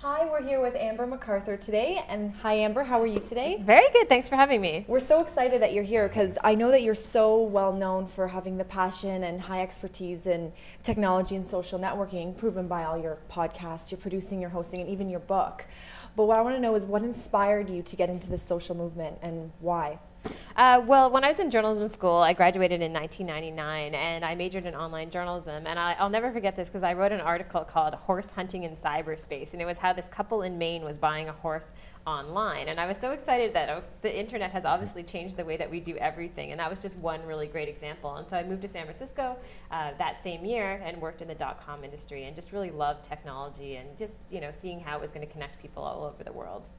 Hi, we're here with Amber MacArthur today. And hi, Amber, how are you today? Very good, thanks for having me. We're so excited that you're here because I know that you're so well known for having the passion and high expertise in technology and social networking, proven by all your podcasts, your producing, your hosting, and even your book. But what I want to know is what inspired you to get into this social movement and why? Well, when I was in journalism school, I graduated in 1999, and I majored in online journalism. And I'll never forget this because I wrote an article called "Horse Hunting in Cyberspace," and it was how this couple in Maine was buying a horse online. And I was so excited that the internet has obviously changed the way that we do everything, and that was just one really great example. And so I moved to San Francisco that same year and worked in the .com industry, and just really loved technology and just seeing how it was going to connect people all over the world.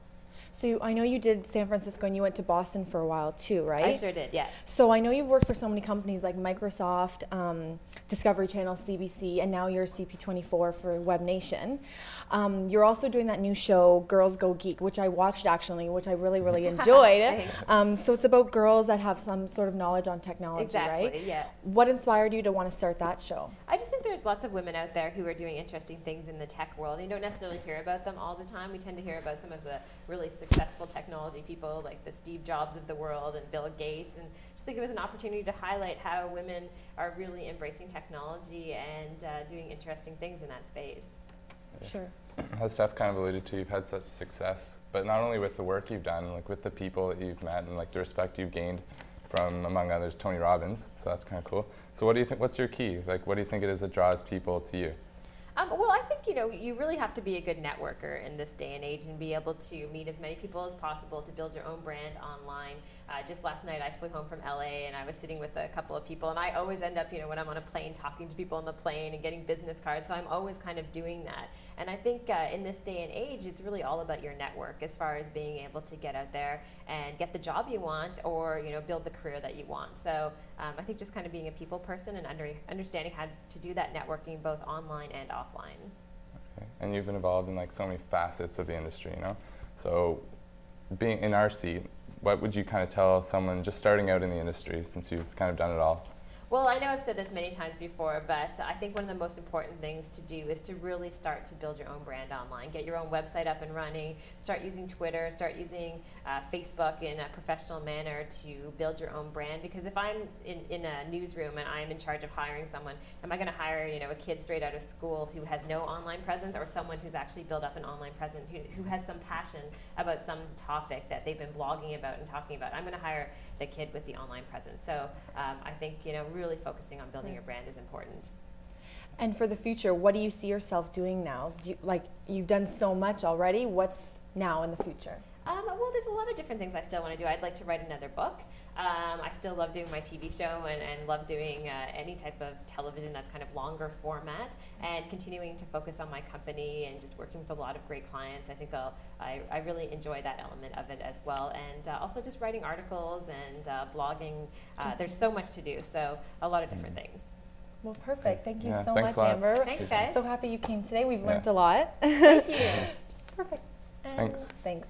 So I know you did San Francisco and you went to Boston for a while too, right? I sure did, yeah. So I know you've worked for so many companies like Microsoft, Discovery Channel, CBC, and now you're CP24 for Web Nation. You're also doing that new show, Girls Go Geek, which I watched actually, which I really, really enjoyed. So it's about girls that have some sort of knowledge on technology, right? Exactly, yeah. What inspired you to want to start that show? I just think there's lots of women out there who are doing interesting things in the tech world. You don't necessarily hear about them all the time. We tend to hear about some of the really successful technology people like the Steve Jobs of the world and Bill Gates, and just think it was an opportunity to highlight how women are really embracing technology and doing interesting things in that space. Sure. As Steph kind of alluded to, you've had such success, but not only with the work you've done, like with the people that you've met and like the respect you've gained from, among others, Tony Robbins. So that's kind of cool. So what do you think? What's your key? Like, what do you think it is that draws people to you? Well, I think you really have to be a good networker in this day and age and be able to meet as many people as possible to build your own brand online. Just last night I flew home from LA and I was sitting with a couple of people, and I always end up, when I'm on a plane, talking to people on the plane and getting business cards, so I'm always kind of doing that. And I think in this day and age, it's really all about your network as far as being able to get out there and get the job you want or build the career that you want. So I think just kind of being a people person and understanding how to do that networking both online and offline. Okay. And you've been involved in like so many facets of the industry, So being in our seat, what would you kind of tell someone just starting out in the industry, since you've kind of done it all? Well, I know I've said this many times before, but I think one of the most important things to do is to really start to build your own brand online. Get your own website up and running, start using Twitter, start using Facebook in a professional manner to build your own brand. Because if I'm in a newsroom and I'm in charge of hiring someone, am I going to hire a kid straight out of school who has no online presence, or someone who's actually built up an online presence, who has some passion about some topic that they've been blogging about and talking about? I'm going to hire the kid with the online presence. So I think really focusing on building your brand is important. And for the future, what do you see yourself doing now? You've done so much already. What's now in the future? Well, there's a lot of different things I still want to do. I'd like to write another book. I still love doing my TV show and love doing any type of television that's kind of longer format, and continuing to focus on my company and just working with a lot of great clients. I think I really enjoy that element of it as well. And also just writing articles and blogging. There's so much to do, so a lot of different things. Well, perfect. Thank you Yeah, so thanks much, a lot. Amber. Thanks, guys. So happy you came today. We've learned a lot. Thank you. Perfect. And Thanks. Thanks.